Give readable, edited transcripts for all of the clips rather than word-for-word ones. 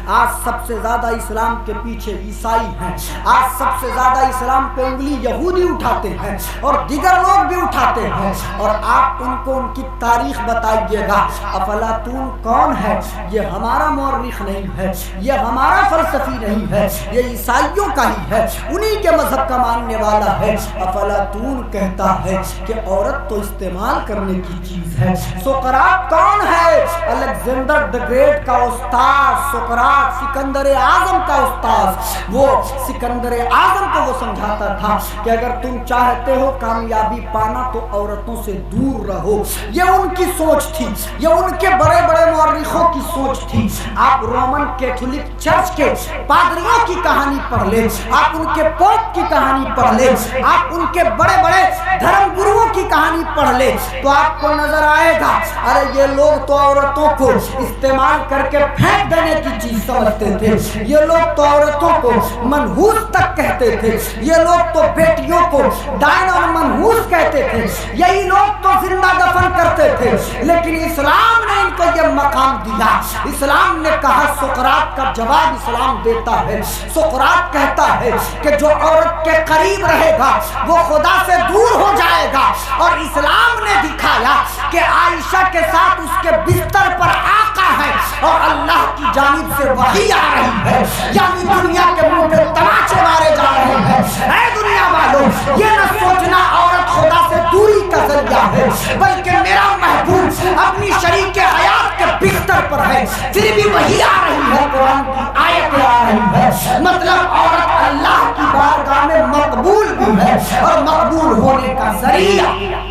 آج سب سے زیادہ اسلام کے پیچھے عیسائی ہیں، آج سب سے زیادہ اسلام پہ انگلی یہودی اٹھاتے ہیں اور دیگر لوگ بھی اٹھاتے ہیں، اور آپ ان کو ان کی تاریخ بتائیے گا۔ افلاطون کون ہے؟ یہ ہمارا مورخ نہیں ہے، یہ ہمارا فلسفی نہیں ہے، یہ عیسائیوں کا ہی ہے، انہی کے مذہب کا ماننے والا ہے۔ افلاطون کہتا ہے کہ عورت تو استعمال کرنے کی چیز ہے۔ سقراط کون ہے؟ الیگزینڈر دی گریٹ کا استاد سقراط، سکندر اعظم کا استاد۔ وہ سکندر اعظم کو وہ سمجھاتا تھا کہ اگر تم چاہتے ہو کامیابی پانا تو عورتوں سے دور رہو۔ یہ ان کی سوچ تھی، یہ ان کے بڑے بڑے مورخوں کی سوچ تھی۔ آپ رومن کیتھولک چرچ کے پادریوں کی کہانی پڑھ لیں، آپ ان کے پوپ کی کہانی پڑھ لیں، آپ ان کے بڑے بڑے دھرم گروؤں کی کہانی پڑھ لیں تو آپ کو نظر آئے گا ارے یہ لوگ تو عورتوں کو استعمال کر کے پھینک دینے کی چیز سمجھتے تھے، یہ لوگ تو عورتوں کو منحوس تک کہتے تھے، یہ لوگ تو بیٹیوں کو ڈائن اور منحوس کہتے تھے، یہی لوگ تو زندہ دفن کرتے تھے۔ لیکن اسلام نے ان کو یہ مقام دیا۔ اسلام نے کہا، سقراط کا جواب اسلام دیتا ہے، سقراط کہتا ہے کہ جو عورت کے قریب رہے گا وہ خدا سے دور ہو جائے گا، اور اسلام نے دکھایا کہ عائشہ کے ساتھ اس کے بستر پر آقا ہے اور اللہ کی جانب سے وحی آ رہی ہے، یعنی دنیا کے منہ پہ تماچے مارے جا رہے ہیں۔ اے دنیا والوں، یہ نہ سوچنا عورت خدا سے دوری کا ذریعہ ہے، بلکہ میرا محبوب اپنی شریک حیات کے بستر پر ہے، پھر بھی وحی آ رہی ہے، قرآن کی آیتیں آ رہی ہے۔ مطلب عورت اللہ کی بارگاہ میں مقبول بھی ہے اور مقبول ہونے کا ذریعہ۔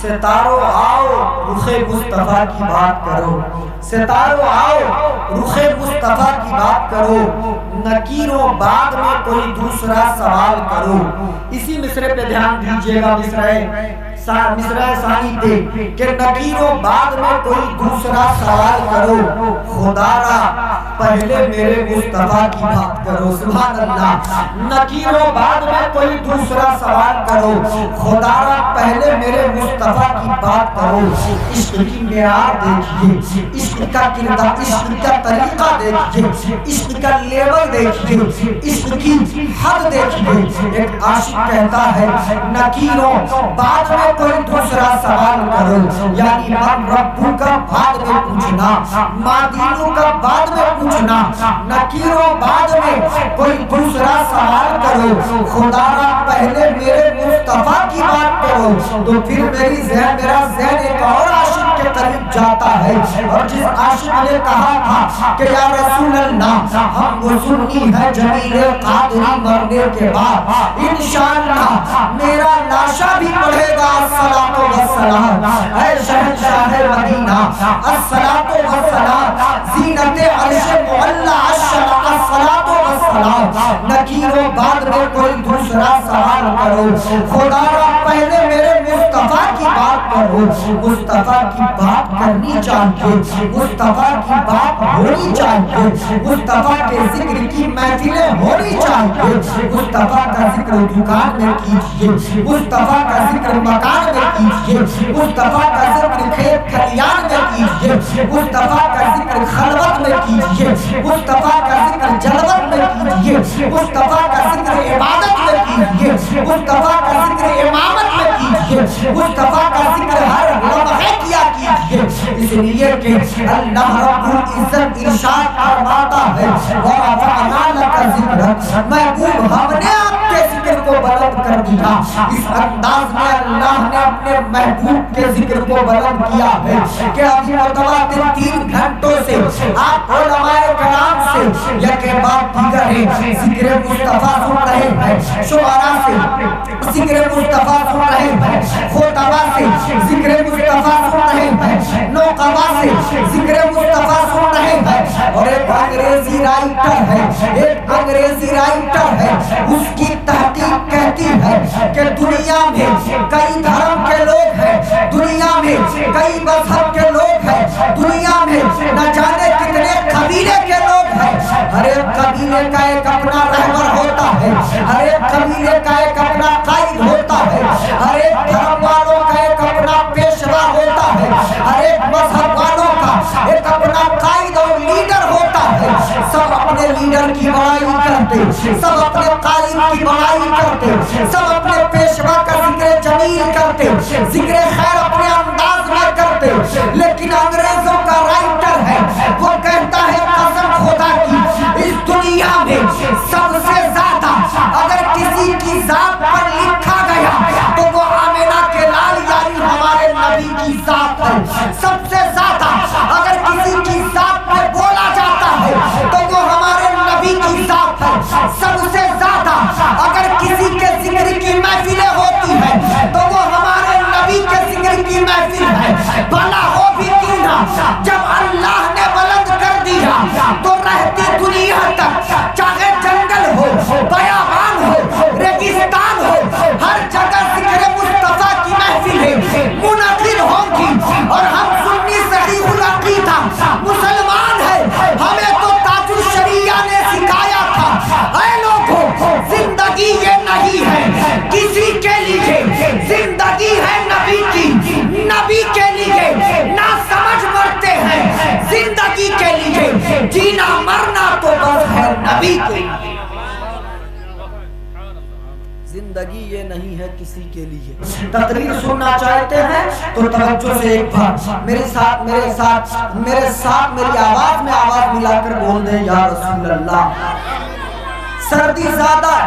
ستاروں آؤ رخ مصطفیٰ کی بات کرو، ستاروں آؤ رخ مصطفیٰ کی بات کرو، نکیروں بعد میں کوئی دوسرا سوال کرو۔ اسی مصرے پہ دھیان دیجیے گا، مصرع ثانی پہ کہ نکیروں بعد میں کوئی دوسرا سوال کرو، خدا را پہلے میرے مصطفیٰ کی بات کرو۔ سبحان اللہ۔ نکیروں بعد میں کوئی دوسرا سوال کرو، خدا را پہلے میرے مصطفیٰ کی بات کرو۔ عشق کی معیار دیکھیے، عشق کا کردار، عشق کا طریقہ دیکھیے، عشق کا لیول دیکھیے، عشق کی حد دیکھیے۔ ایک عاشق کہتا ہے نکیروں بعد میں کوئی دوسرا سوال کرو، یعنی من ربوں کا بعد میں پوچھنا، ماں دینوں کا بعد میں پوچھنا، نکیروں بعد میں کوئی دوسرا سوال کرو، خدا را پہلے میرے مصطفیٰ کی بات کرو۔ تو پھر میرا ذہن ایک اور عاشق کے قریب جاتا ہے، اور جس عاشق نے کہا تھا کہ یا رسول اللہ ہم وہ سنی ہے جمیل قادری مرنے کے بعد انشاءاللہ میرا لاشا بھی پڑھے گا الصلاۃ والسلام، اے شہنشاہ مدینہ الصلاۃ والسلام، زینت عرش معلی الصلاۃ والسلام۔ نکیروں بعد میں کوئی دوسرا سوال کرو، خدا را پہلے میرے مصطفیٰ کی بات کرو۔ مصطفیٰ کی بات کرنی چاہیے، مصطفیٰ کی بات ہونی چاہیے، مصطفیٰ کے ذکر کی محفلیں ہونی چاہیے، مصطفیٰ کا ذکر دکان میں کیجیے، مصطفیٰ کا ذکر مکان میں کیجیے، مصطفیٰ کا ذکر کھیت کھلیان میں کیجیے، مصطفیٰ کا ذکر خلوت میں کیجیے، مصطفیٰ کا ذکر جلوت میں کیجیے، مصطفیٰ کا ذکر عبادت میں کیجیے، مصطفیٰ کا ذکر امامت میں کیجیے، مصطفیٰ کا ذکر ہر لمحے کیا کیجیے، اس لیے کہ اللہ رب العزت ارشاد فرماتا ہے وَرَفَعْنَا لَكَ ذِكْرَكَ، محبوب ہم نے آپ کے ذکر کو بلند کر دیا۔ اس انداز میں اللہ نے اپنے محبوب کے ذکر کو بلند کیا ہے کہ ابھی متواتر 3 گھنٹوں سے آپ علماء کرام سے یک بعد دیگر ذکر مصطفیٰ سن رہے ہیں، شعراء سے ذکر مصطفیٰ سن رہے ہیں، خطباء سے ذکر مصطفیٰ سن رہے ہیں، نوقبا سے ذکر مصطفیٰ سن رہے ہیں، اور ایک انگریزی رائٹر ہے، ایک انگریزی رائٹر ہے، اس کی تحقیق کہتی ہے کہ دنیا میں کئی دھرم کے لوگ ہیں، دنیا میں کئی مذہب کے لوگ ہیں، دنیا میں نہ جانے کتنے قبیلے کے لوگ ہیں، ہر ایک قبیلے کا ایک اپنا رہبر ہوتا ہے، ہر ایک قبیلے کا ایک اپنا قائد ہوتا ہے، ہر ایک دھرم والوں کا ایک اپنا پیشوا ہوتا ہے، ہر ایک مذہب والوں کا ایک اپنا قائد اور لیڈر ہوتا ہے، لیڈر کی بڑائی کرتے, سب اپنے قائد کی بڑائی کرتے, سب اپنے پیشوا کا ذکر جمیل کرتے, ذکر خیر اپنے انداز میں کرتے. لیکن انگریزوں کا رائٹر ہے, وہ کہتا ہے قسم خدا کی اس دنیا میں سب سے زیادہ اگر کسی کی ذات پر لکھا گیا تو وہ آمینہ کے لال یعنی ہمارے نبی کی ذات ہے. سب سے زیادہ اگر کسی کی ذات پہ بولا جاتا ہے تو وہ ہمارے نبی کی ذات ہے. سب سے زیادہ اگر کسی کے ذکر کی محفلیں ہوتی ہیں تو وہ ہمارے نبی کے ذکر کی محفل ہے. بھلا ہو بھی کیوں نہ, جب اللہ نے بلند کر دیا تو رہتی دنیا تک چاہے جنگل ہو, بیابان ہو, ریگستان ہو, ہر جگہ ذکر مصطفیٰ کی محفلیں منعقد ہوں گی. اور ہم سنی صحیح العقیدہ مسلمان ہیں, ہمیں تو تاج الشریعہ نے سکھایا تھا اے لوگوں زندگی یہ نہیں ہے کسی کے لیے, زندگی ہے نبی کی, نبی کے لیے. نہ سمجھ مرتے ہیں زندگی کے لیے, جینا مرنا تو بس ہے نبی کے لیے. زندگی یہ نہیں ہے کسی کے لیے. تقریر سننا چاہتے ہیں تو توجہ سے ایک بار میرے ساتھ میری آواز میں آواز ملا کر بول دیں یا رسول اللہ. سردی زیادہ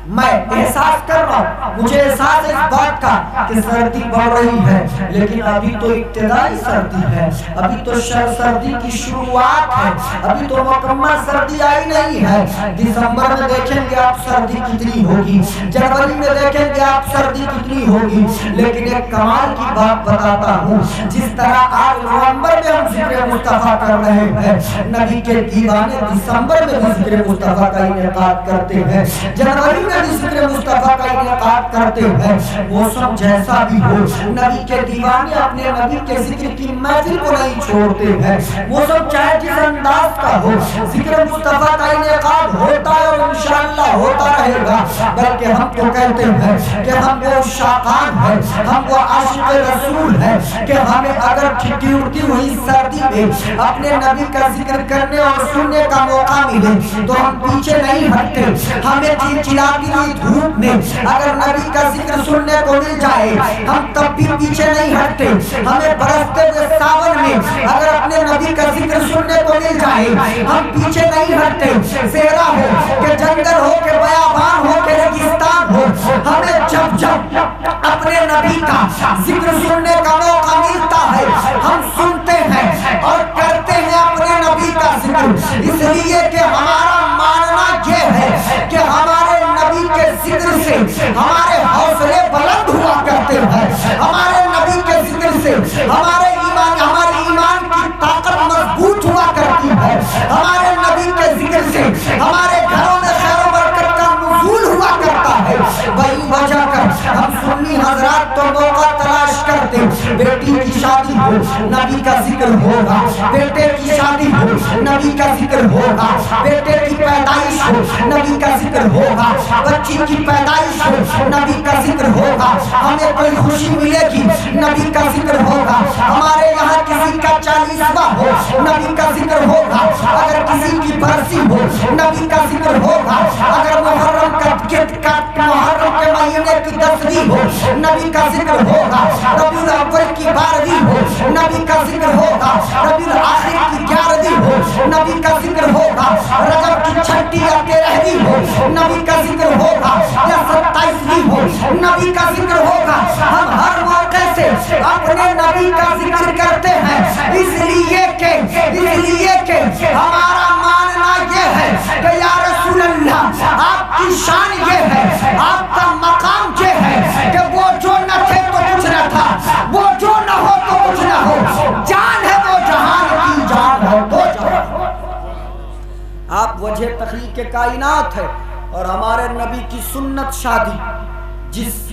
میں احساس کر رہا ہوں, مجھے احساس ہے اس بات کا کہ سردی بڑھ رہی ہے, لیکن ابھی تو ابتدائی سردی ہے, ابھی تو سردی کی شروعات ہے, ابھی تو مکمل سردی آئی نہیں ہے. دسمبر میں دیکھیں گے آپ سردی کتنی ہوگی, جنوری میں دیکھیں گے آپ سردی کتنی ہوگی. لیکن ایک کمال کی بات بتاتا ہوں, جس طرح آج نومبر میں ہم ذکر مصطفیٰ کر رہے ہیں, نبی کے دیوانے دسمبر میں بھی ذکر مصطفیٰ کا انعقاد کرتے ہیں, جنوری میں ذکر مصطفیٰ کا انعقاد کرتے ہیں. موسم جیسا بھی ہو, نبی کے دیوانے اپنے نبی کے ذکر کی محفل کو نہیں چھوڑتے ہیں. موسم چاہے جس انداز کا ہو, ذکر مصطفیٰ کا انعقاد ہوتا ہے اور انشاءاللہ ہوتا رہے گا. بلکہ ہم تو کہتے ہیں کہ ہم وہ شاقان ہیں, ہم وہ عاشق رسول ہیں کہ ہمیں اگر ٹھٹی اڑتی ہوئی سردی میں اپنے نبی کا ذکر کرنے اور سننے کا موقع ملے تو ہم پیچھے نہیں ہٹتے. ہمیں چلچلاتی ہوئی دھوپ میں اگر نبی کا ذکر سننے کو مل جائے ہم تب بھی پیچھے نہیں ہٹتے. ہمیں برستے ہوئے ساون میں اگر اپنے نبی کا ذکر سننے کو مل جائے ہم پیچھے نہیں ہٹتے. صحرا ہو کہ جنگل ہو کہ بیابان ہو کہ ریگستان ہو, ہمیں جب اپنے نبی کا ذکر سننے کا موقع ملتا ہے ہم سنتے ہیں اور کرتے ہیں اپنے نبی کا ذکر. اس لیے کہ ہمارا ماننا یہ ہے کہ ہمارے نبی کے ذکر سے ہمارے حوصلے بلند ہوا کرتے ہیں, ہمارے نبی کے ذکر سے ہمارے ایمان کی طاقت مضبوط ہوا کرتی ہے, ہمارے نبی کے ذکر سے ہمارے گھروں میں خیر و برکت کا نزول ہوا کرتا ہے. وہی وجہ کر ہم سنی حضرات تو موقع تلاش کرتے, بیٹی کی شادی ہو نبی کا ذکر ہوگا, بیٹے کی شادی ہو نبی کا ذکر ہوگا, بیٹے کی پیدائش ہو نبی کا ذکر ہوگا, بچی کی پیدائش ہو نبی کا ذکر ہوگا, ہمیں کوئی خوشی ملے گی نبی کا ذکر ہوگا, ہمارے یہاں کسی کا 40واں ہو نبی کا ذکر ہوگا, اگر کسی کی برسی ہو نبی کا ذکر ہوگا, اگر محرم کے مہینے کی 10ویں ہو نبی کا ذکر ہوگا, ربیع الاول کی 12ویں ہو نبی کا ذکر ہوگا, ربیع الآخر کی 11ویں ہو نبی کا ذکر ہوگا, رجب کی 6 یا 13ویں ہو نبی کا ذکر ہوگا, یا 27ویں ہو نبی کا ذکر ہوگا. ہم ہر موقع سے اپنے نبی کا ذکر کرتے ہیں اس لیے کہ ہمارا ماننا یہ ہے کہ یا رسول اللہ آپ کی شان یہ ہے, آپ کا مقام یہ ہے کہ وہ جو نہ تھے تو کچھ نہ تھا, وہ جو نہ ہو تو کچھ نہ ہو, جان ہے وہ جہان کی جان ہے تو جہان. آپ وجہ تخلیق کائنات ہے اور ہمارے نبی کی سنت شادی جس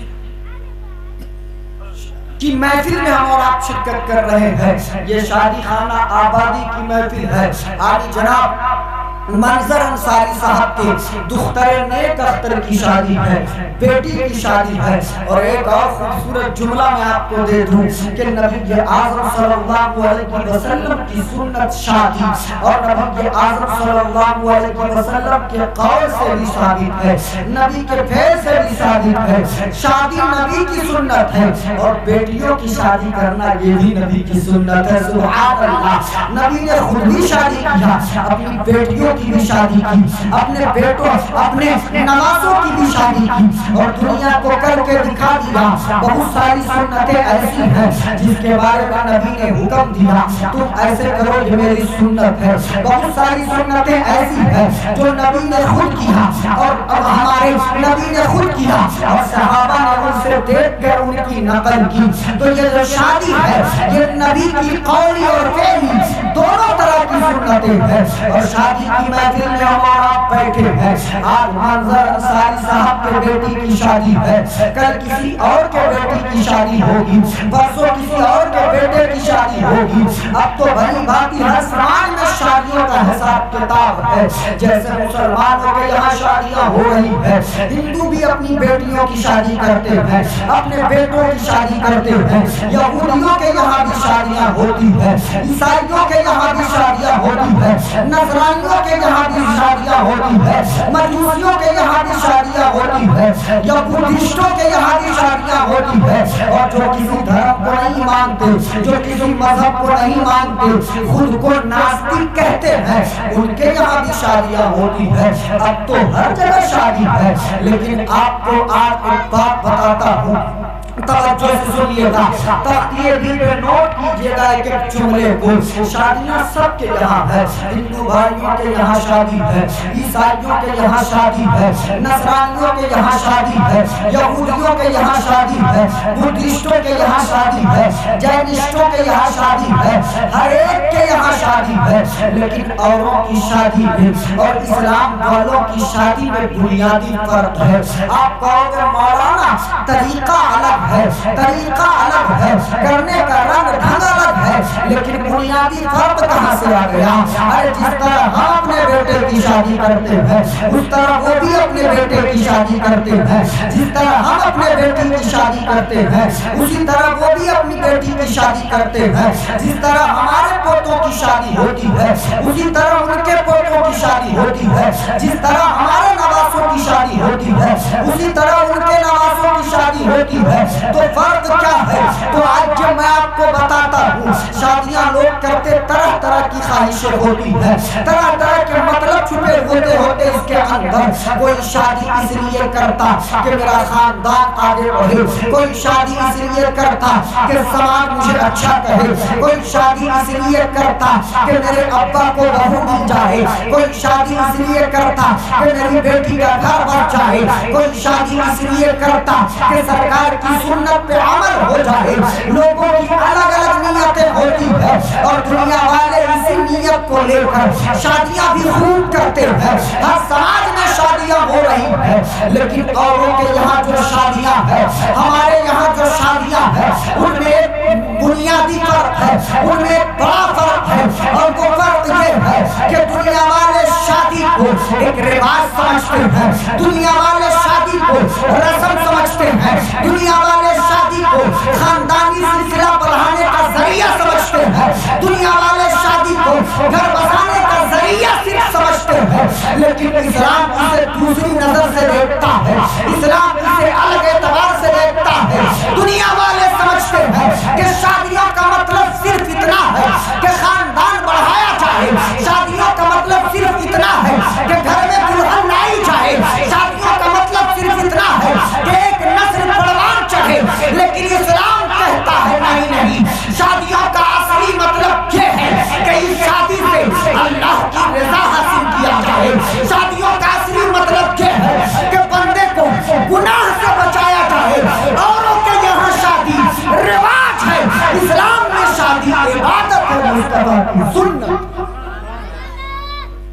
کی محفل میں ہم اور آپ شرکت کر رہے ہیں, یہ شادی خانہ آبادی کی محفل ہے. عالی جناب منظر انصاری صاحب کے دختر نیک اختر کی شادی ہے، بیٹی کی شادی ہے۔ اور ایک اور خوبصورت جملہ میں آپ کو دے دوں کہ نبی اعظم صلی اللہ علیہ وسلم کی سنت شادی اور نبی اعظم صلی اللہ علیہ وسلم کے قول سے بھی ثابت ہے، نبی کے فعل سے بھی ثابت ہے۔ شادی نبی کی سنت ہے اور بیٹیوں کی شادی کرنا یہ بھی نبی کی سنت ہے۔ سبحان اللہ، نبی نے خود بھی شادی کیا، اپنی بیٹیوں کی بھی شادی کی، اپنے بیٹوں اپنے نوازوں کی بھی شادی کی اور دنیا کو کر کے دکھا دیا۔ بہت ساری سنتیں ایسی ہیں جس کے بارے میں نبی نے حکم دیا تم ایسے کرو، یہ میری سنت ہے۔ بہت ساری سنتیں ایسی ہیں جو نبی نے خود کیا اور اب ہمارے نبی نے خود کیا اور صحابہ نے ان سے دیکھ کر ان کی نقل کی۔ تو یہ جو شادی ہے یہ نبی کی قولی اور فعلی دونوں طرح کی سنتیں ہیں۔ اور شادی کی محفل میں ہمارا بیٹھے ہیں، آج منظر انصاری صاحب کے بیٹی کی شادی ہے، کل کسی اور کے بیٹی کی شادی ہوگی، پرسوں کسی اور کے بیٹے کی شادی ہوگی۔ اب تو بھلی بھانتی ہر سماج میں شادیوں کا حساب کتاب ہے۔ جیسے مسلمانوں کے یہاں شادیاں ہو رہی ہیں، ہندو بھی اپنی بیٹیوں کی شادی کرتے ہیں، اپنے بیٹوں کی شادی کرتے ہیں۔ یہودیوں کے یہاں بھی شادیاں ہوتی ہیں، عیسائیوں کے یہاں بھی شادیاں ہوتی ہیں، نصرانیوں کے یہاں بھی شادیاں ہوتی ہیں، مجوسیوں کے یہاں بھی شادیاں ہوتی ہیں، یا بدھسٹوں کے یہاں بھی شادیاں ہوتی ہیں۔ اور جو کسی دھرم کو نہیں مانتے، جو کسی مذہب کو نہیں مانتے، خود کو ناستک کہتے ہیں، ان کے یہاں بھی شادیاں ہوتی ہیں۔ اب تو ہر جگہ شادی ہے، لیکن آپ کو آج ایک بات بتاتا ہوں، توجہ سے سنیے گا، تختیے بھی پہ نوٹ کیجئے گا ایک ایک جملے کو۔ شادیاں سب کے یہاں ہے، ہندو بھائیوں کے یہاں شادی ہے، عیسائیوں کے یہاں شادی ہے، نصرانیوں کے یہاں شادی ہے، یہودیوں کے یہاں شادی ہے، بدھسٹوں کے یہاں شادی ہے، جینسٹوں کے یہاں شادی ہے، ہر ایک کے یہاں شادی ہے۔ لیکن اوروں کی شادی میں اور اسلام والوں کی شادی میں بنیادی فرق ہے۔ آپ کہو گے مولانا طریقہ الگ ہے، طریقہ الگ ہے، کرنے کا رنگ ڈھنگ الگ ہے، لیکن بنیادی فرق کہاں سے آ گیا؟ ارے جس طرح ہم اپنے بیٹے کی شادی کرتے ہیں اس طرح وہ بھی اپنے بیٹے کی شادی کرتے ہیں، جس طرح ہم اپنے بیٹی کی شادی کرتے ہیں اسی طرح وہ بھی اپنی بیٹی کی شادی کرتے ہیں، جس طرح ہمارے پوتوں کی شادی ہوتی ہے اسی طرح ان کے پوتوں کی شادی ہوتی ہے، جس طرح ہمارے نواسوں کی شادی ہوتی ہے اسی طرح ان کے نواسوں کی شادی ہوتی ہے۔ تو فرق کیا ہے؟ تو آج جب میں آپ کو بتاتا ہوں، شادیاں لوگ کرتے طرح طرح کی خواہشیں ہوتی ہیں، طرح طرح کے مطلب چھپے ہوتے اس کے اندر۔ کوئی شادی اس لیے کرتا کہ میرا خاندان آگے بڑھے، کوئی شادی اس لیے کرتا کہ سماج مجھے اچھا کہے، کوئی شادی اس لیے کرتا کہ میرے ابا کو بہو مل جائے، کوئی شادی اس لیے کرتا کہ میری بیٹی کا گھر بچ جائے، کوئی شادی اس لیے کرتا کہ سرکار کی سنت پہ عمل ہو جائے۔ لوگوں کی الگ الگ نیتیں ہوتی ہیں اور دنیا والے اسی نیت کو لے کر شادیاں بھی خوب کرتے ہیں۔ ہر سماج میں شادیاں ہو رہی ہیں، لیکن اوروں کے یہاں جو شادیاں ہیں، ہمارے یہاں جو شادیاں ہیں، ان میں ایک بنیادی فرق ہے، ان میں ایک بڑا فرق ہے۔ اور وہ فرق یہ ہے کہ دنیا والے شادی کو ایک رواج سمجھتے ہیں، دنیا والے شادی کو رسم سمجھتے ہیں، دنیا والے شادی کو خاندانی سلسلہ بڑھانے کا ذریعہ سمجھتے ہیں، دنیا والے شادی کو گھر بسانے کا ذریعہ صرف سمجھتے ہیں۔ لیکن اسلام اسے دوسری نظر سے دیکھتا ہے، اسلام اسے الگ اعتبار سے دیکھتا ہے۔ دنیا والے سمجھتے ہیں کہ شادیوں کا مطلب صرف اتنا ہے کہ خاندان بڑھایا جائے، شادیوں کا مطلب صرف اتنا ہے کہ گھر میں دلہن لائی جائے، شادیوں کا مطلب صرف اتنا ہے کہ ایک نسل پروان چڑھے۔ لیکن اسلام کہتا ہے نہیں، شادیوں کا اصلی مطلب یہ ہے کہ اس شادی سے اللہ کی رضا حاصل کیا جائے۔ شادیوں کا اصلی مطلب یہ ہے کہ بندے کو گناہ سے بچایا جائے۔ اوروں کے یہاں شادی رواج ہے، اسلام میں شادی عبادت ہے، مصطفیٰ کی سنت۔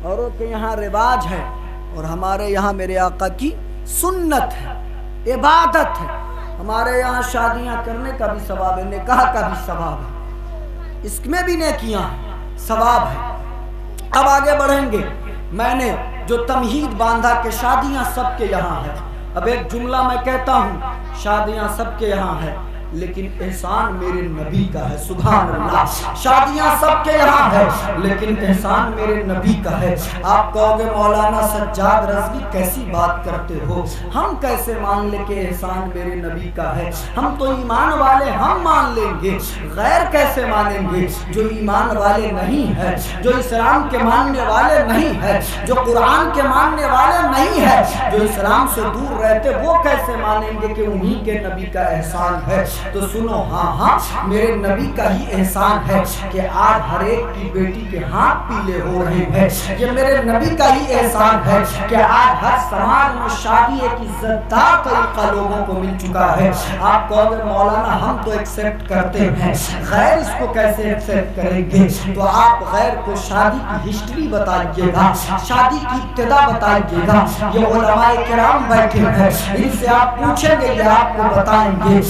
اوروں کے یہاں رواج ہے اور ہمارے یہاں میرے آقا کی سنت ہے، عبادت ہے۔ ہمارے یہاں شادیاں کرنے کا بھی ثواب ہے، نکاح کا بھی ثواب ہے، اس میں بھی نیکیاں ثواب ہے۔ اب آگے بڑھیں گے، میں نے جو تمہید باندھا کہ شادیاں سب کے یہاں ہیں. اب ایک جملہ میں کہتا ہوں، شادیاں سب کے یہاں ہیں لیکن احسان میرے نبی کا ہے. سبحان اللہ. شادیاں سب کے یہاں ہے لیکن احسان میرے نبی کا ہے. آپ کہو گے مولانا سجاد رضوی کیسی بات کرتے ہو، ہم کیسے مان لیں کہ احسان میرے نبی کا ہے؟ ہم تو ایمان والے، ہم مان لیں گے، غیر کیسے مانیں گے؟ جو ایمان والے نہیں ہے، جو اسلام کے ماننے والے نہیں ہے، جو قرآن کے ماننے والے نہیں ہے، جو اسلام سے دور رہتے، وہ کیسے مانیں گے کہ انہی کے نبی کا احسان ہے؟ تو سنو، ہاں میرے نبی کا ہی احسان ہے کہ آج ہر ایک کی بیٹی کے ہاتھ پیلے ہو رہے ہیں. یہ میرے نبی کا ہی احسان ہے کہ آج ہر سماج میں شادی ایک عزت دار طریقہ لوگوں کو مل چکا ہے. آپ کہو گے مولانا ہم تو ایکسپٹ کرتے ہیں، غیر اس کو کیسے ایکسپٹ کریں گے؟ تو آپ غیر کو شادی کی ہسٹری بتائیے گا، شادی کی ابتدا بتائیے گا. یہ علماء کرام بیٹھے ہیں، ان سے آپ پوچھیں گے، یہ آپ کو بتائیں گے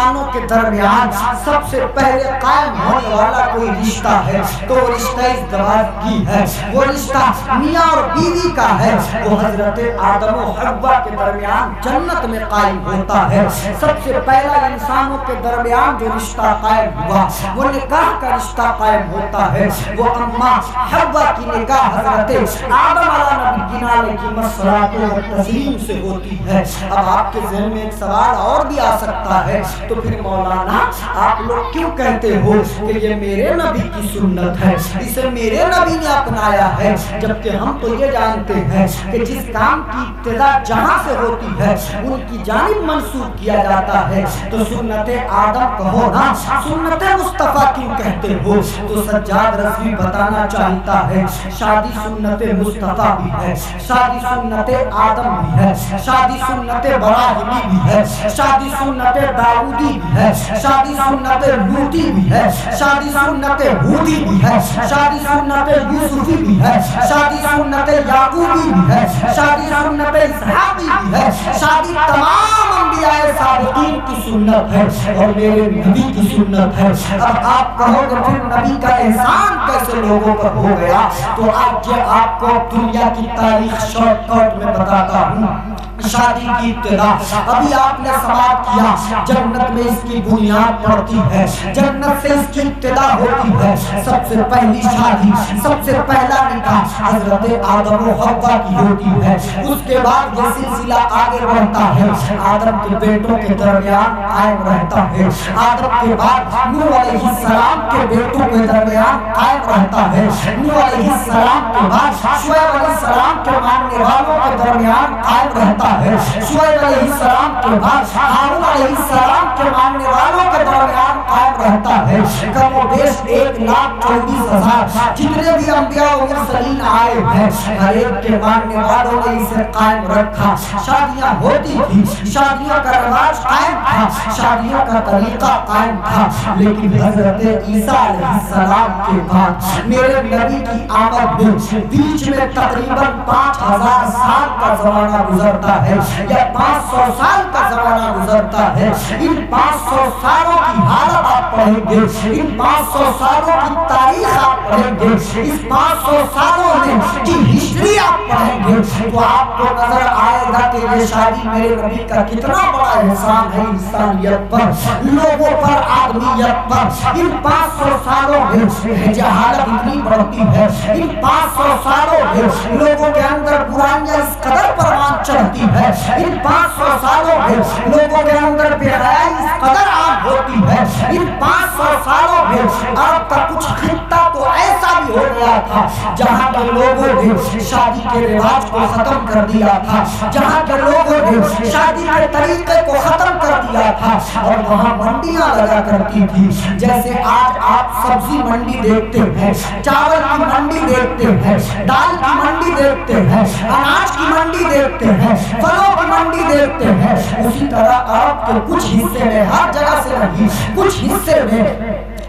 انسانوں کے درمیان سب سے پہلے قائم ہونے والا کوئی رشتہ ہے تو وہ رشتہ ازدواج کی ہے. وہ رشتہ میاں اور بیوی کا ہے. وہ حضرت آدم و حوا کے درمیان جنت میں قائم ہوتا ہے. سب سے پہلا انسانوں کے درمیان جو رشتہ قائم ہوا وہ نکاح کا رشتہ قائم ہوتا ہے. وہ اماں حوا کی نکاح حضرت آدم علیہ نبینا علیہ الصلوۃ والتسلیم سے ہوتی ہے. اب آپ کے ذہن میں ایک سوال اور بھی آ سکتا ہے، تو پھر مولانا آپ لوگ کیوں کہتے ہو کہ یہ میرے نبی کی سنت ہے، اسے میرے نبی نے اپنایا ہے، جبکہ ہم تو یہ جانتے ہیں کہ جس کام کی ابتدا جہاں سے ہوتی ہے ان کی جانب منسوب کیا جاتا ہے. تو سنت آدم کہو نا، سنت مصطفیٰ کیوں کہتے ہو؟ تو سجاد رضوی بتانا چاہتا ہے شادی سنت مصطفیٰ بھی ہے، شادی سنت آدم بھی ہے، شادی سنت ابراہیمی بھی ہے، شادی سنت داؤدی بھی ہے، شادی سنت لوطی بھی ہے، شادی سنت ہودی بھی ہے، شادی سنت یوسفی بھی ہے، شادی سنت یعقوبی بھی ہے، شادی سنت اسحاقی بھی ہے. شادی تمام انبیاء سابقین کی سنت ہے اور میرے نبی کی سنت ہے. اب آپ کہو گے پھر نبی کا احسان کیسے لوگوں پر ہو گیا؟ تو آج یہ آپ کو دنیا کی تاریخ شارٹ کٹ میں بتاتا ہوں. شادی کی ابتدا ابھی آپ نے سماعت کیا، جنت میں اس کی بنیاد پڑتی ہے، جنت سے اس کی ابتدا ہوتی ہے. سب سے پہلی شادی، سب سے پہلا نکاح حضرت آدم و حوا کی ہوتی ہے. اس کے بعد یہ سلسلہ آگے بڑھتا ہے، آدم کے بیٹوں کے درمیان قائم رہتا ہے. آدم کے بعد نوح علیہ السلام کے بیٹوں کے درمیان قائم رہتا ہے. نوح علیہ السلام کے بعد شعیب علیہ السلام کے ماننے والوں کے درمیان قائم رہتا ہے. شعیب علیہ السلام کے بعد ہارون علیہ السلام کے ماننے والوں کے درمیان قائم رہتا ہے. کم و بیش 1,24,000 جتنے بھی انبیاء و مرسلین آئے ہیں، ہر ایک کے ماننے والوں نے اسے قائم رکھا. شادیاں ہوتی تھی، شادیوں کا رواج قائم تھا، شادیوں کا طریقہ قائم تھا. لیکن حضرت عیسیٰ علیہ السلام کے بعد میرے نبی کی آمد میں بیچ میں تقریباً 5,000 سال کا زمانہ گزرتا ہے یا 500 سال کا زمانہ گزرتا ہے. ان 500 سالوں کی حالت آپ پڑھیں گے، ان 500 سالوں کی تاریخ آپ پڑھیں گے، اس 500 سالوں میں کی ہسٹری آپ پڑھیں گے تو آپ کو نظر آئے گا کہ یہ شادی میرے نبی کا کتنا بڑا احسان ہے انسانیت پر، لوگوں پر، آدمیت پر. ان 500 سالوں میں جہالت اتنی بڑھتی ہے، ان 500 سالوں میں لوگوں کے اندر برائیاں اس قدر پروان چڑھتی ہے، ان 500 سالوں میں لوگوں کے اندر بے حیائی اس قدر عام ہوتی ہے. ان 500 سالوں میں عرب کا کچھ خطہ تو ایسا بھی ہو گیا تھا جہاں کے لوگوں نے شادی کے رواج کو ختم کر دیا تھا، جہاں کے لوگوں نے شادی کے طریقے کو ختم کر دیا تھا اور وہاں منڈیاں لگا کرتی تھی. جیسے آج آپ سبزی منڈی دیکھتے ہیں، چاول کی منڈی دیکھتے ہیں، دال کی منڈی دیکھتے ہیں، اناج کی منڈی دیکھتے ہیں، پھلوں کی منڈی دیکھتے ہیں. اسی طرح عرب کے کچھ حصے میں، ہر جگہ سے نہیں، کچھ حصے میں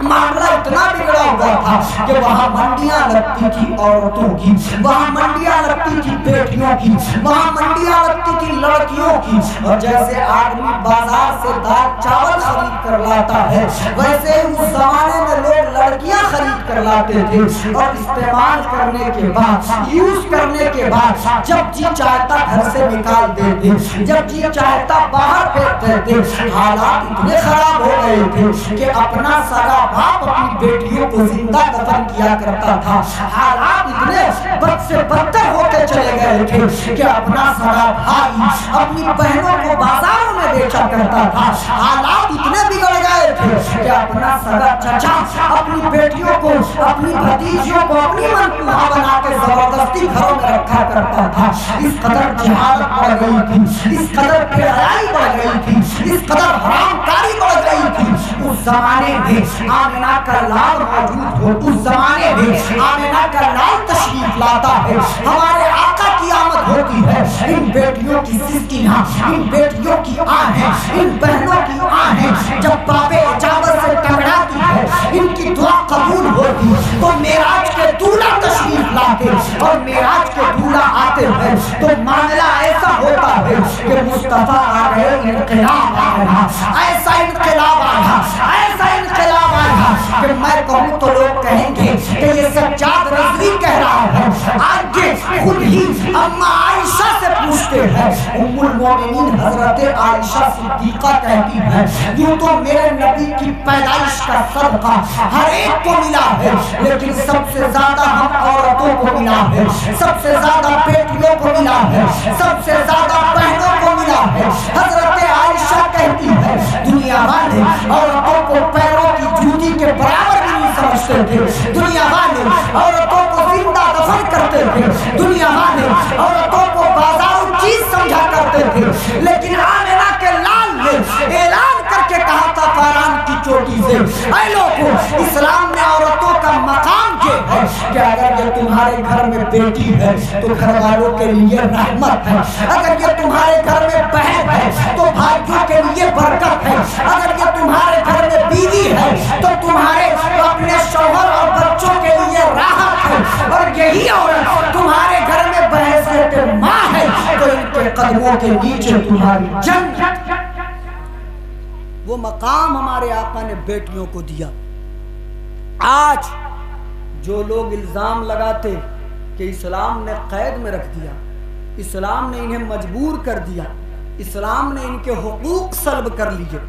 معاملہ اتنا بگڑا ہوا تھا کہ وہاں منڈیاں لگتی تھی عورتوں کی، وہاں منڈیاں لگتی تھی بیٹیوں کی، وہاں منڈیاں لگتی تھی لڑکیوں کی، اور جیسے آدمی بازار سے دال چاول خرید کر لاتا ہے ویسے اس زمانے میں لوگ لڑکیاں خرید کر لاتے تھے، اور استعمال کرنے کے بعد، یوز کرنے کے بعد جب جی چاہتا گھر سے نکال دیتے، جب جی چاہتا باہر پھینک دیتے۔ حالات اتنے خراب ہو گئے تھے کہ اپنا سگا باپ اپنی بیٹیوں کو زندہ دفن کیا کرتا تھا، حالات اتنے بد سے بدتر ہوتے چلے گئے تھے کہ اپنا سگا بھائی اپنی بہنوں کو بازاروں میں بیچا کرتا تھا، حالات اتنے بگڑ گئے تھے کہ اپنا سگا چچا اپنی بیٹیوں کو، اپنی بھتیجیوں کو اپنی منقوہا بنا کے زبردستی گھروں میں رکھا کرتا تھا۔ اس قدر جہالت بڑھ گئی تھی، اس قدر بے حیائی بڑھ گئی تھی، اس قدر حرام کاری بڑھ گئی تھی۔ اس زمانے میں آمنہ کا لال موجود ہو، اس زمانے میں آمنہ کا لال تشریف لاتا ہے، ہمارے آقا کی آمد ہوتی ہے، ان بیٹیوں کی سسکیاں، ان بیٹیوں کی آہیں، ان بہنوں کی آہیں جب باب اجابت سے ٹکراتی ہے، ان کی دعا قبول ہوتی تو معراج کے دولہا تشریف لاتے، اور معراج کے دولہا آتے ہیں تو معاملہ ایسا ہوتا ہے کہ مصطفیٰ آ گئے، انقلاب آ گیا، ایسا انقلاب آیا، ایسا انقلاب آیا کہ میں کہوں تو لوگ کہیں گے کہ یہ سجاد رضوی کہہ رہا ہے۔ آج خود ہی اما عائشہ سے پوچھتے ہیں، ام المومنین حضرت عائشہ صدیقہ کہتی ہے یوں تو میرے نبی کی پیدائش کا صدقہ ہر ایک کو ملا ہے، لیکن سب سے زیادہ ہم عورتوں کو ملا ہے، سب سے زیادہ بیٹیوں کو ملا ہے، سب سے زیادہ بہنوں کو ملا ہے۔ حضرت عائشہ کہتی ہے دنیا والے عورتوں کو پیروں کی جوتی کے برابر بھی نہیں سمجھتے تھے، دنیا والے عورتوں کو زندہ دفن کرتے تھے، دنیا والے عورتوں کو بازاروں چیز سمجھا کرتے تھے، لیکن آمنہ کے لال نے اعلان کر کے کہا تھا فاران کی چوٹی سے، اے لوگوں اسلام میں عورتوں کا مقام یہ ہے کہ اگر یہ تمہارے گھر میں بیٹی ہے تو گھر والوں کے لیے رحمت ہے، اگر یہ تمہارے گھر میں بہن ہے تو بھائیوں کے لیے برکت ہے، اگر یہ تمہارے گھر میں بیوی ہے تو تمہارے اپنے شوہر اور بچوں کے لیے راحت ہے، اور یہی عورت تمہارے گھر میں بحیثیت ماں ہے تو ان کے قدموں کے نیچے تمہاری جنت۔ وہ مقام ہمارے آقا نے بیٹیوں کو دیا۔ آج جو لوگ الزام لگاتے کہ اسلام نے قید میں رکھ دیا، اسلام نے انہیں مجبور کر دیا، اسلام نے ان کے حقوق سلب کر لیے،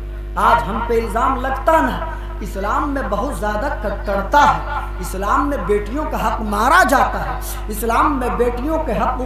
آج ہم پہ الزام لگتا نا، اسلام میں بہت زیادہ کٹڑتا ہے، اسلام میں بیٹیوں کا حق مارا جاتا ہے، اسلام میں بیٹیوں کے حق،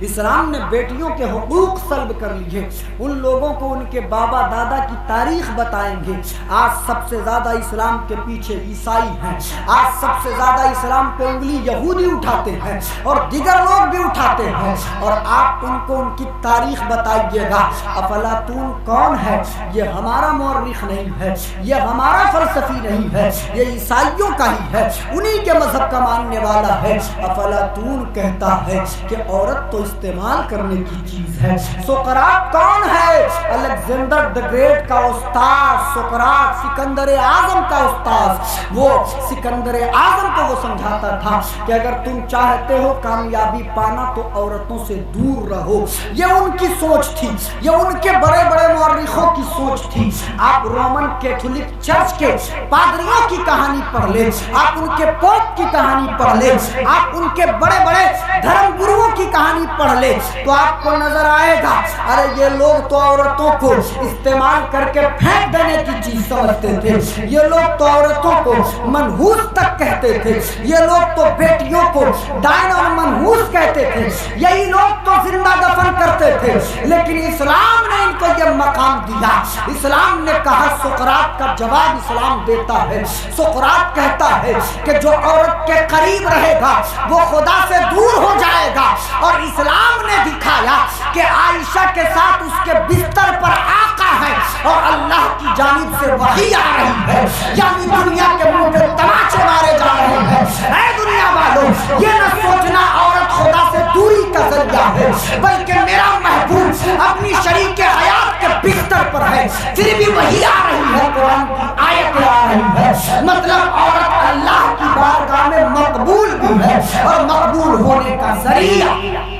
اسلام نے بیٹیوں کے حقوق سلب کر لیے۔ ان لوگوں کو ان کے بابا دادا کی تاریخ بتائیں گے، آج سب سے زیادہ اسلام کے پیچھے عیسائی ہیں، آج سب سے زیادہ اسلام پہ انگلی یہودی اٹھاتے ہیں اور دیگر لوگ بھی اٹھاتے ہیں، اور آپ ان کو ان کی تاریخ بتائیے گا۔ افلاطون کون ہے؟ یہ ہمارا مورخ نہیں ہے، یہ ہمارا فلسفی نہیں ہے، یہ عیسائیوں کا ہی ہے، انہی کے مذہب کا ماننے والا ہے۔ افلاطون کہتا ہے کہ عورت تو استعمال کرنے کی چیز ہے۔ سقراط کون ہے؟ الیگزینڈر دی گریٹ کا استاد سقراط، سکندر اعظم کا استاد۔ وہ سکندر اعظم کو وہ سمجھاتا تھا کہ اگر تم چاہتے ہو کامیابی پانا تو عورتوں سے دور رہو۔ یہ ان کی سوچ تھی، یہ ان کے بڑے بڑے مورخوں کی سوچ تھی۔ آپ رومن کیتھولک چرچ کے پادریوں کی کہانی پڑھ لیں، آپ ان کے پوپ کی کہانی پڑھ لیں، آپ ان کے بڑے بڑے دھرم گروؤں کی کہانی پڑھ لیں تو آپ کو نظر آئے گا ارے یہ لوگ تو عورتوں کو استعمال کر کے پھینک دینے کی چیز سمجھتے تھے، یہ لوگ تو عورتوں کو منحوس تک کہتے تھے، یہ لوگ تو بیٹیوں کو ڈائن اور منحوس کہتے تھے، یہی لوگ تو زندہ دفن کرتے تھے، لیکن اسلام نے ان کو یہ مقام دیا۔ اسلام نے کہا، سقراط کا جواب اسلام دیتا ہے، سقراط کہتا ہے کہ جو عورت کے قریب رہے گا وہ خدا سے دور ہو جائے گا، اور اسلام نے دکھایا کہ عائشہ کے ساتھ اس کے بستر پر آقا ہے اور اللہ کی جانب سے وحی آ رہی ہے، یعنی دنیا کے منہ پہ تماچے مارے جا رہے ہیں۔ اے دنیا والوں، یہ نہ سوچنا عورت خدا سے دوری کا ذریعہ ہے، بلکہ میرا محبوب اپنی شریک حیات کے بستر پر ہے، پھر بھی وحی آ رہی ہے، قرآن کی آیت آ رہی ہے، مطلب عورت اللہ کی بارگاہ میں مقبول بھی ہے اور مقبول ہونے کا ذریعہ۔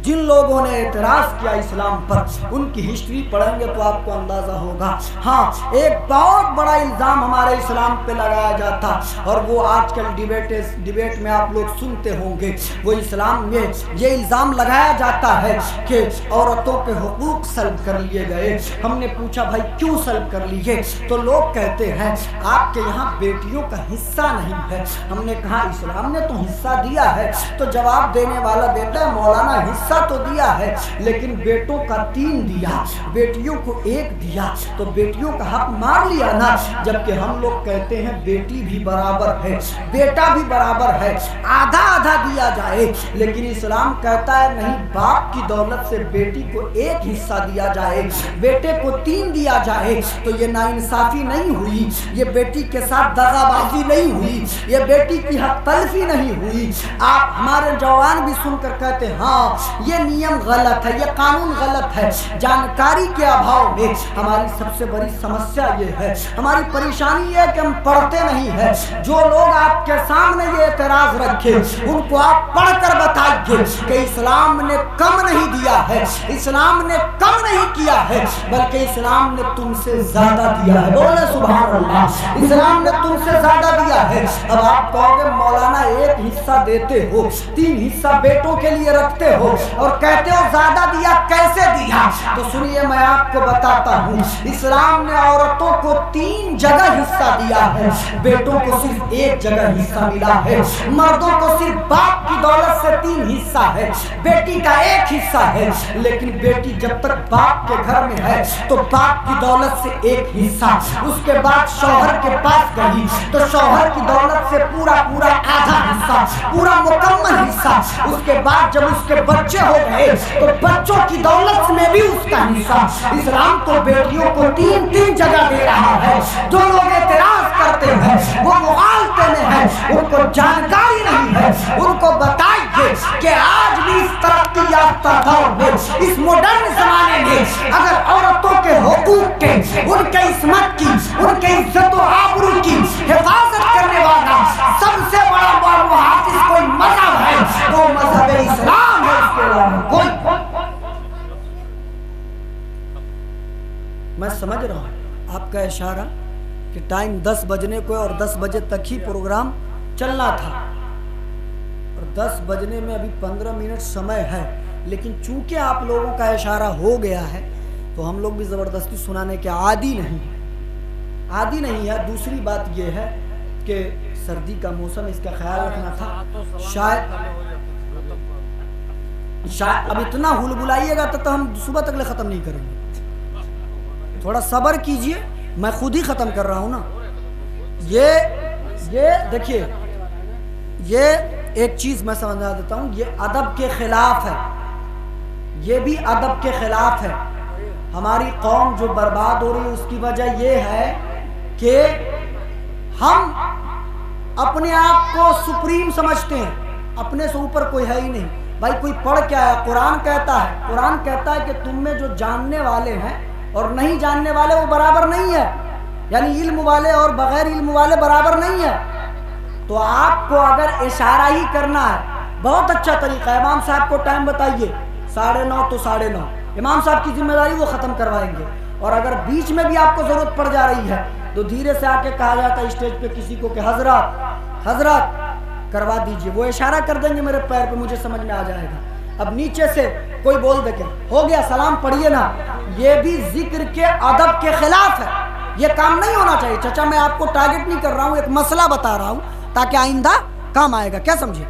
جن لوگوں نے اعتراض کیا اسلام پر، ان کی ہسٹری پڑھیں گے تو آپ کو اندازہ ہوگا۔ ہاں، ایک بہت بڑا الزام ہمارے اسلام پہ لگایا جاتا، اور وہ آج کل ڈیبیٹ میں آپ لوگ سنتے ہوں گے۔ وہ اسلام میں یہ الزام لگایا جاتا ہے کہ عورتوں کے حقوق سلب کر لیے گئے۔ ہم نے پوچھا بھائی کیوں سلب کر لیے؟ تو لوگ کہتے ہیں آپ کے یہاں بیٹیوں کا حصہ نہیں ہے۔ ہم نے کہا اسلام نے تو حصہ دیا ہے۔ تو جواب دینے والا دیتا ہے مولانا حصہ تو دیا ہے لیکن بیٹوں کا 3 دیا، بیٹیوں کو 1 دیا، تو بیٹیوں کا حق مار لیا نا۔ جبکہ ہم لوگ کہتے ہیں بیٹی بھی برابر ہے، بیٹا بھی برابر ہے، آدھا آدھا دیا جائے۔ لیکن اسلام کہتا ہے نہیں، باپ کی دولت سے بیٹی کو 1 حصہ دیا جائے، بیٹے کو 3 دیا جائے۔ تو یہ ناانصافی نہیں ہوئی، یہ بیٹی کے ساتھ دغا بازی نہیں ہوئی، یہ بیٹی کی حق تلفی نہیں ہوئی۔ آپ ہمارے جوان بھی سن کر کہتے ہیں ہاں یہ نیم غلط ہے، یہ قانون غلط ہے۔ جانکاری کے ابھاؤ میں ہماری سب سے بڑی سمسیا یہ ہے، ہماری پریشانی یہ ہے کہ ہم پڑھتے نہیں ہیں۔ جو لوگ آپ کے سامنے یہ اعتراض رکھے ان کو آپ پڑھ کر بتائیے کہ اسلام نے کم نہیں دیا ہے، اسلام نے کم نہیں کیا ہے، بلکہ اسلام نے تم سے زیادہ دیا ہے۔ بولے سبحان اللہ، اسلام نے تم سے زیادہ دیا ہے۔ اب آپ کہو گے مولانا 1 حصہ دیتے ہو، 3 حصہ بیٹوں کے لیے رکھتے ہو اور کہتے ہو زیادہ دیا، کیسے دیا؟ تو سنیے میں آپ کو بتاتا ہوں، اسلام نے عورتوں کو 3 جگہ حصہ دیا ہے، بیٹوں کو صرف 1 جگہ حصہ ملا ہے۔ مردوں کو صرف باپ کی دولت سے 3 حصہ ہے، بیٹی کا 1 حصہ ہے۔ لیکن بیٹی جب تک باپ کے گھر میں ہے تو باپ کی دولت سے 1 حصہ، اس کے بعد شوہر کے پاس گئی تو شوہر کی دولت سے پورا آدھا حصہ، پورا مکمل حصہ۔ اس کے بعد جب اس کے بچے ہو گئے تو بچوں کی دولت میں بھی اس کا حصہ۔ اسلام تو بیٹیوں کو 3 جگہ دے رہا ہے۔ جو لوگ اعتراض کرتے ہیں وہ مغالطے میں ہیں، ان کو جانکاری نہیں ہے۔ ان کو بتائیے کہ آج بھی اس ترقی یافتہ دور میں، اس ماڈرن زمانے میں اگر عورتوں کے حقوق کے، ان کے عصمت کی، ان کے عزت و آبرو کی حفاظت کرنے والا سب سے بڑا محافظ کوئی مذہب ہے تو مذہب اسلام ہے، اس کے علاوہ کوئی۔ میں سمجھ رہا ہوں آپ کا اشارہ کہ ٹائم 10 بجنے کو ہے اور 10 بجے تک ہی پروگرام چلنا تھا، اور 10 بجنے میں ابھی 15 منٹ سمے ہے۔ لیکن چونکہ آپ لوگوں کا اشارہ ہو گیا ہے تو ہم لوگ بھی زبردستی سنانے کے عادی نہیں ہے۔ دوسری بات یہ ہے کہ سردی کا موسم، اس کا خیال رکھنا تھا۔ شاید اب اتنا ہل بلائیے گا تو ہم صبح تک لے ختم نہیں کریں گے، تھوڑا صبر کیجئے، میں خود ہی ختم کر رہا ہوں نا۔ یہ دیکھیے، یہ ایک چیز میں سمجھا دیتا ہوں، یہ ادب کے خلاف ہے، یہ بھی ادب کے خلاف ہے۔ ہماری قوم جو برباد ہو رہی ہے اس کی وجہ یہ ہے کہ ہم اپنے آپ کو سپریم سمجھتے ہیں، اپنے سے اوپر کوئی ہے ہی نہیں۔ بھائی کوئی پڑھ کیا ہے؟ قرآن کہتا ہے کہ تم میں جو جاننے والے ہیں اور نہیں جاننے والے وہ برابر نہیں ہے، یعنی علم والے اور بغیر علم والے برابر نہیں ہے۔ تو آپ کو اگر اشارہ ہی کرنا ہے، بہت اچھا طریقہ ہے، امام صاحب کو ٹائم بتائیے 9:30 تو 9:30، امام صاحب کی ذمہ داری وہ ختم کروائیں گے۔ اور اگر بیچ میں بھی آپ کو ضرورت پڑ جا رہی ہے تو دھیرے سے آ کے کہا جاتا ہے اسٹیج پہ کسی کو کہ حضرات کروا دیجئے، وہ اشارہ کر دیں گے میرے پیر پہ، مجھے سمجھ میں آ جائے گا۔ اب نیچے سے کوئی بول دے کہ ہو گیا سلام پڑھیے نا، یہ بھی ذکر کے ادب کے خلاف ہے، یہ کام نہیں ہونا چاہیے۔ چچا میں آپ کو ٹارگٹ نہیں کر رہا ہوں، ایک مسئلہ بتا رہا ہوں تاکہ آئندہ کام آئے گا، کیا سمجھے؟